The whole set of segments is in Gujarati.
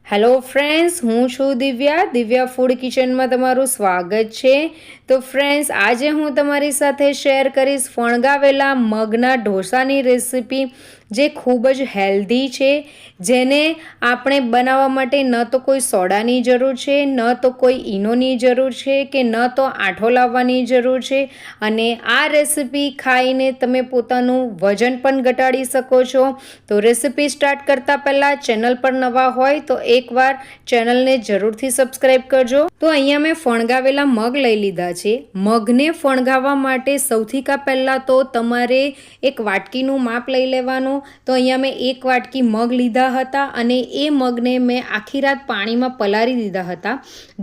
હેલો ફ્રેન્ડ્સ, હું છું દિવ્યા ફૂડ કિચનમાં તમારું સ્વાગત છે। તો ફ્રેન્ડ્સ, આજે હું તમારી સાથે શેર કરીશ ફણગાવેલા મગના ઢોસાની રેસિપી, જે ખૂબ જ હેલ્ધી છે, જેને આપણે બનાવવા માટે ન તો કોઈ સોડાની જરૂર છે, ન તો કોઈ ઈનોની જરૂર છે, કે ન તો આઠો લાવવાની જરૂર છે। અને આ રેસિપી ખાઈને તમે પોતાનું વજન પણ ઘટાડી શકો છો। તો રેસિપી સ્ટાર્ટ કરતાં પહેલાં ચેનલ પર નવા હોય તો એકવાર ચેનલને જરૂરથી સબસ્ક્રાઈબ કરજો। તો અહીંયા મેં ફણગાવેલા મગ લઈ લીધા છે। મગને ફણગાવવા માટે સૌથી પહેલાં તો તમારે એક વાટકીનું માપ લઈ લેવાનું। તો અહીંયા મેં એક વાટકી મગ લીધા હતા અને એ મગને મેં આખી રાત પાણીમાં પલાળી દીધા હતા।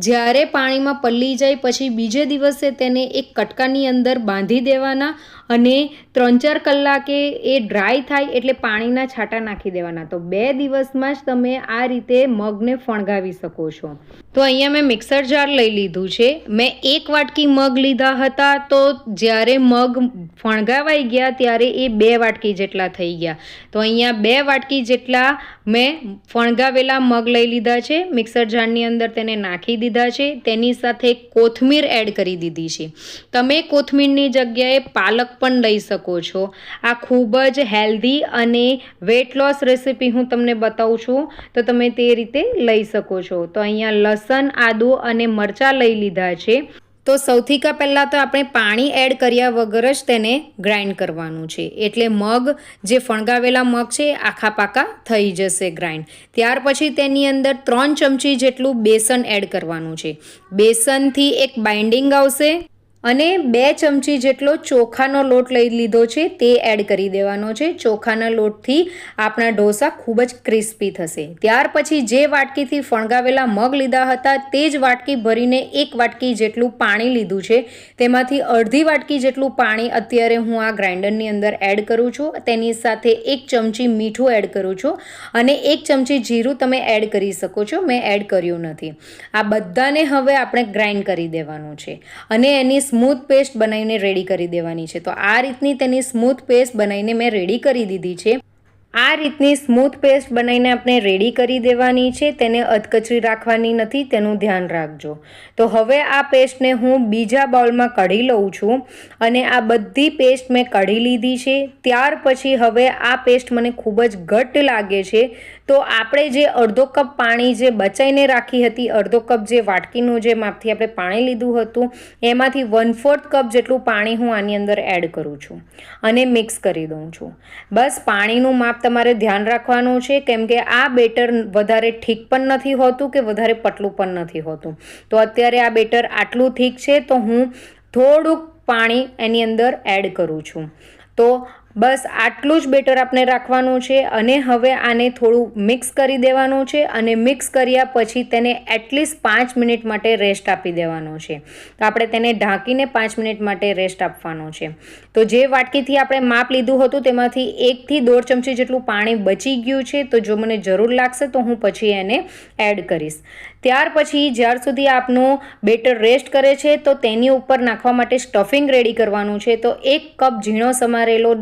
જ્યારે પાણીમાં પલળી જાય પછી બીજે દિવસે તેને એક કટકાની અંદર બાંધી દેવાના અને 3-4 કલાકે એ ડ્રાય થાય એટલે પાણીના છાંટા નાખી દેવાના। તો 2 દિવસમાં જ તમે આ રીતે મગને ફણગાવી શકો છો। તો અહીંયા મેં મિક્સર જાર લઈ લીધું છે। મેં એક વાટકી મગ લીધા હતા, તો જ્યારે મગ ફણગાવાઈ ગયા ત્યારે એ 2 વાટકી જેટલા થઈ ગયા। તો અહીંયા 2 વાટકી જેટલા મેં ફણગાવેલા મગ લઈ લીધા છે, મિક્સર જારની અંદર તેને નાખી દીધા છે। તેની સાથે કોથમીર એડ કરી દીધી છે। તમે કોથમીરની જગ્યાએ પાલક પણ લઈ શકો છો। આ ખૂબ જ હેલ્ધી અને વેટ લોસ રેસિપી હું તમને બતાવું છું, તો તમે તે રીતે લઈ શકો છો। તો અહીંયા લસણ, આદુ અને મરચાં લઈ લીધા છે। તો સૌથી પહેલાં તો આપણે પાણી એડ કર્યા વગર જ તેને ગ્રાઇન્ડ કરવાનું છે, એટલે મગ જે ફણગાવેલા મગ છે આખા પાકા થઈ જશે ગ્રાઇન્ડ। ત્યાર પછી તેની અંદર 3 ચમચી જેટલું બેસન એડ કરવાનું છે। બેસનથી એક બાઇન્ડિંગ આવશે અને 2 ચમચી જેટલો ચોખાનો લોટ લઈ લીધો છે, તે એડ કરી દેવાનો છે। ચોખાના લોટથી આપણા ઢોસા ખૂબ જ ક્રિસ્પી થશે। ત્યાર પછી જે વાટકીથી ફણગાવેલા મગ લીધા હતા તે જ વાટકી ભરીને 1 વાટકી જેટલું પાણી લીધું છે। તેમાંથી અડધી વાટકી જેટલું પાણી અત્યારે હું આ ગ્રાઇન્ડરની અંદર એડ કરું છું। તેની સાથે 1 ચમચી મીઠું એડ કરું છું અને 1 ચમચી જીરું તમે એડ કરી શકો છો, મેં એડ કર્યું નથી। આ બધાને હવે આપણે ગ્રાઇન્ડ કરી દેવાનું છે અને એની સ્મૂથ પેસ્ટ બનાવીને રેડી કરી દેવાની છે। તો આ રીતની તેની સ્મૂથ પેસ્ટ બનાવીને મેં રેડી કરી દીધી છે। આ રીતની સ્મૂથ પેસ્ટ બનાવીને આપણે રેડી કરી દેવાની છે, તેને અધકચરી રાખવાની નથી, તેનું ધ્યાન રાખજો। તો હવે આ પેસ્ટને હું બીજા બાઉલમાં કાઢી લઉં છું અને આ બધી પેસ્ટ મેં કાઢી લીધી છે। ત્યાર પછી હવે આ પેસ્ટ મને ખૂબ જ ઘટ્ટ લાગે છે, તો આપણે જે અડધો કપ પાણી જે બચાઈને રાખી હતી, અડધો કપ જે વાટકીનું જે માપથી આપણે પાણી લીધું હતું, એમાંથી 1/4 કપ જેટલું પાણી હું આની અંદર એડ કરું છું અને મિક્સ કરી દઉં છું। બસ પાણીનું માપ તમારે ધ્યાન રાખવાનું છે, કેમ કે આ બેટર વધારે ઠીક પણ નથી હોતું કે વધારે પતલું પણ નથી હોતું। તો અત્યારે આ બેટર આટલું ઠીક છે, તો હું થોડુંક પાણી એની અંદર એડ કરું છું। તો બસ આટલું જ બેટર આપણે રાખવાનું છે અને હવે આને થોડું મિક્સ કરી દેવાનું છે અને મિક્સ કર્યા પછી તેને એટલીસ્ટ 5 મિનિટ માટે રેસ્ટ આપી દેવાનો છે। તો આપણે તેને ઢાંકીને 5 મિનિટ માટે રેસ્ટ આપવાનો છે। તો જે વાટકીથી આપણે માપ લીધું હતું તેમાંથી 1 થી 1.5 ચમચી જેટલું પાણી બચી ગયું છે, તો જો મને જરૂર લાગશે તો હું પછી એને એડ કરીશ। ત્યાર પછી જ્યાર સુધી આપનું બેટર રેસ્ટ કરે છે તો તેની ઉપર નાખવા માટે સ્ટફિંગ રેડી કરવાનું છે। તો 1 કપ ઝીણો સમારેલો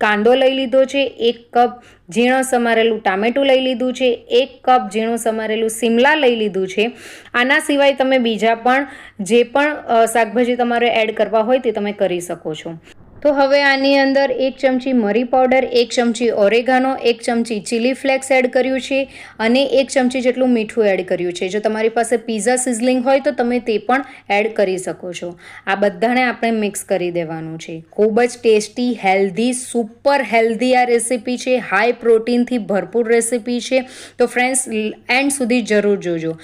કાંદો લઈ લીધો છે, 1 કપ ઝીણો સમારેલું ટામેટું લઈ લીધું છે, 1 કપ ઝીણું સમારેલું સિમલા લઈ લીધું છે। આના સિવાય તમે બીજા પણ જે પણ શાકભાજી તમારે એડ કરવા હોય તે તમે કરી શકો છો। તો હવે આની અંદર 1 ચમચી મરી પાવડર, 1 ચમચી ઓરેગાનો, 1 ચમચી ચીલી ફ્લેક્સ એડ કર્યું છે અને 1 ચમચી જેટલું મીઠું એડ કર્યું છે। જો તમારી પાસે પિઝા સિઝલિંગ હોય તો તમે તે પણ એડ કરી શકો છો। આ બધાને આપણે મિક્સ કરી દેવાનું છે। ખૂબ જ ટેસ્ટી, હેલ્ધી, સુપર હેલ્ધી આ રેસિપી છે, હાઈ પ્રોટીનથી ભરપૂર રેસિપી છે। તો ફ્રેન્ડ્સ, એન્ડ સુધી જરૂર જોજો।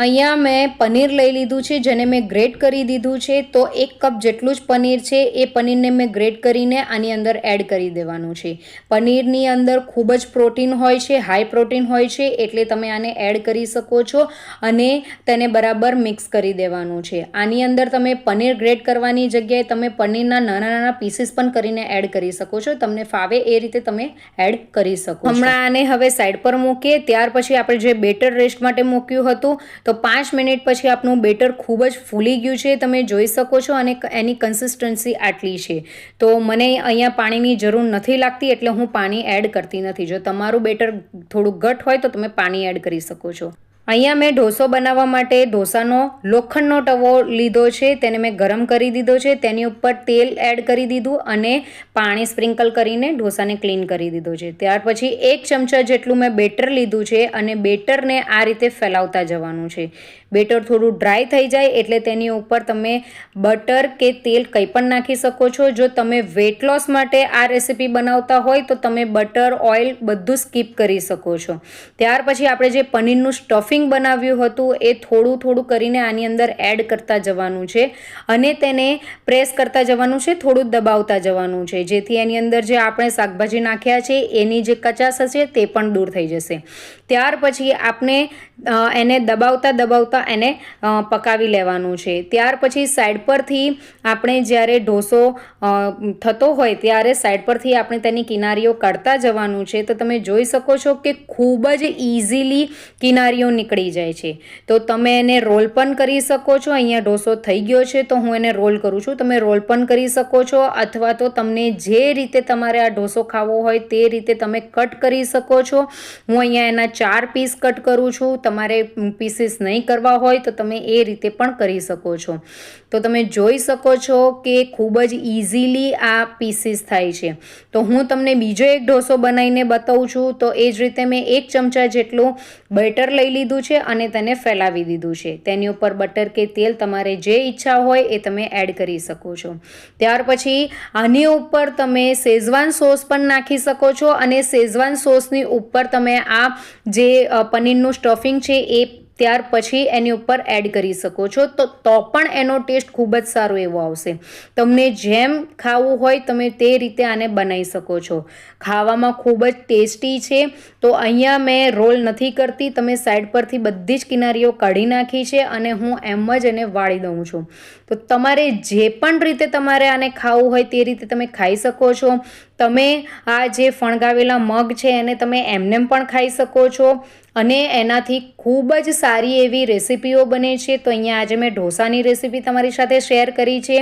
અહીંયા મેં પનીર લઈ લીધું છે, જેને મેં ગ્રેટ કરી દીધું છે। તો 1 કપ જેટલું જ પનીર છે, એ પનીરને મેં ગ્રેટ કરીને આની અંદર એડ કરી દેવાનું છે। પનીરની અંદર ખૂબ જ પ્રોટીન હોય છે, હાઈ પ્રોટીન હોય છે, એટલે તમે આને એડ કરી શકો છો અને તેને બરાબર મિક્સ કરી દેવાનું છે। આની અંદર તમે પનીર ગ્રેટ કરવાની જગ્યાએ તમે પનીરના નાના પીસીસ પણ કરીને એડ કરી શકો છો, તમને ફાવે એ રીતે તમે એડ કરી શકો છો। હમણાં આને હવે સાઈડ પર મૂકીએ। ત્યાર પછી આપણે જે બેટર રેસ્ટ માટે મૂક્યું હતું, તો 5 મિનિટ પછી આપણું બેટર ખૂબ જ ફૂલી ગયું છે, તમે જોઈ શકો છો અને એની કન્સિસ્ટન્સી આટલી છે। તો મને અહીંયા પાણીની જરૂર નથી લાગતી, એટલે હું પાણી એડ કરતી નથી। જો તમારું બેટર થોડું ઘટ હોય તો તમે પાણી એડ કરી શકો છો। અહીંયા મેં ઢોસો બનાવવા માટે ઢોસાનો લોખંડનો તવો લીધો છે, તેને મેં ગરમ કરી દીધો છે. તેની ઉપર તેલ એડ કરી દીધું અને પાણી સ્પ્રિંકલ કરીને ઢોસાને ક્લીન કરી દીધો છે. ત્યાર પછી 1 ચમચા જેટલું મેં બેટર લીધું છે અને બેટરને આ રીતે ફેલાવતા જવાનું છે. બેટર થોડું ડ્રાય થઈ જાય એટલે તેની ઉપર તમે બટર કે તેલ કંઈ પણ નાખી શકો છો. જો તમે વેટ લોસ માટે આ રેસીપી બનાવતા હોય તો તમે બટર, ઓઇલ બધું સ્કીપ કરી શકો છો. ત્યાર પછી આપણે જે પનીરનું સ્ટફિંગ બનાવ્યું હતું એ થોડું થોડું કરીને આની અંદર એડ કરતા જવાનું છે અને તેને પ્રેસ કરતા જવાનું છે, થોડું દબાવતા જવાનું છે, જેથી એની અંદર જે આપણે શાકભાજી નાખ્યા છે એની જે કચાશ હશે તે પણ દૂર થઈ જશે. ત્યાર પછી આપણે એને દબાવતા એને પકાવી લેવાનું છે. ત્યાર પછી સાઈડ પરથી આપણે જ્યારે ઢોસો થતો હોય ત્યારે સાઈડ પરથી આપણે તેની કિનારીઓ કાઢતા જવાનું છે. તો તમે જોઈ શકો છો કે ખૂબ જ ઇઝીલી કિનારીઓ નીકળી જાય છે. તો તમે એને રોલ પણ કરી શકો છો. અહીંયા ઢોસો થઈ ગયો છે તો હું એને રોલ કરું છું. તમે રોલ પણ કરી શકો છો અથવા તો તમને જે રીતે તમારે આ ઢોસો ખાવો હોય તે રીતે તમે કટ કરી શકો છો. હું અહીંયા એના 4 પીસ કટ કરું છું. તમારે પીસીસ નહીં કરવા હોય તો તમે એ રીતે પણ કરી શકો છો. તો તમે જોઈ શકો છો કે ખૂબ જ ઇઝીલી આ પીસીસ થાય છે. તો હું તમને બીજો એક ઢોસો બનાવીને બતાવું છું. તો એ જ રીતે મેં 1 ચમચા જેટલું બેટર લઈ લીધું છે અને તેને ફેલાવી દીધું છે. તેની ઉપર બટર કે તેલ તમારે જે ઈચ્છા હોય એ તમે એડ કરી શકો છો. ત્યાર પછી આની ઉપર તમે શેઝવાન સોસ પણ નાખી શકો છો અને શેઝવાન સોસની ઉપર તમે આ જે પનીરનું સ્ટફિંગ છે એ ત્યાર પછી એની ઉપર એડ કરી શકો છો. તો પણ એનો ટેસ્ટ ખૂબ જ સારો એવો આવશે. તમને જેમ ખાવું હોય તમે તે રીતે આને બનાવી શકો છો. ખાવામાં ખૂબ જ ટેસ્ટી છે. તો અહીંયા મેં રોલ નથી કરતી, તમે સાઈડ પરથી બધી જ કિનારીઓ કાઢી નાખી છે અને હું એમ જ એને વાળી દઉં છું. તો તમારે જે પણ રીતે તમારે આને ખાવું હોય તે રીતે તમે ખાઈ શકો છો. તમે આ જે ફણગાવેલા મગ છે એને તમે એમનેમ પણ ખાઈ શકો છો અને એનાથી ખૂબ જ સારી એવી રેસીપીઓ બને છે. તો અહીંયા આજે મેં ઢોસાની રેસીપી તમારી સાથે શેર કરી છે,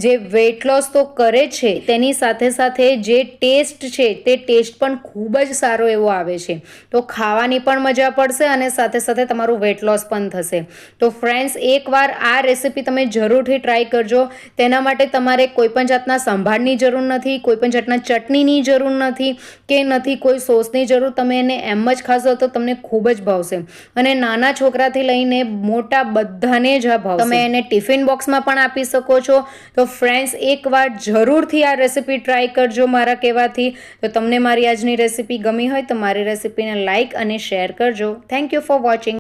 જે વેટ લોસ તો કરે છે તેની સાથે સાથે જે ટેસ્ટ છે તે ટેસ્ટ પણ ખૂબ જ સારો એવો આવે છે. તો ખાવાની પણ મજા પડશે અને સાથે સાથે તમારું વેટ લોસ પણ થશે. તો ફ્રેન્ડ્સ, એકવાર આ રેસીપી તમે જરૂરથી ટ્રાય કરજો. તેના માટે તમારે કોઈપણ જાતના સંભારની જરૂર નથી, કોઈપણ જાતના ચટણીની જરૂર નથી કે નથી કોઈ સોસની જરૂર. તમે એને એમ જ ખાશો તો તમને ખૂબ જ ભાવશે અને નાના છોકરાથી લઈને મોટા બધાને જ આ ભાવશે. તમે એને ટિફિન બોક્સમાં પણ આપી શકો છો. તો ફ્રેન્ડ્સ, એકવાર જરૂરથી આ રેસીપી ટ્રાય કરજો મારા કહેવાથી. તો તમને મારી આજની રેસીપી ગમી હોય તો મારી રેસીપીને લાઇક અને શેર કરજો. Thank you for watching.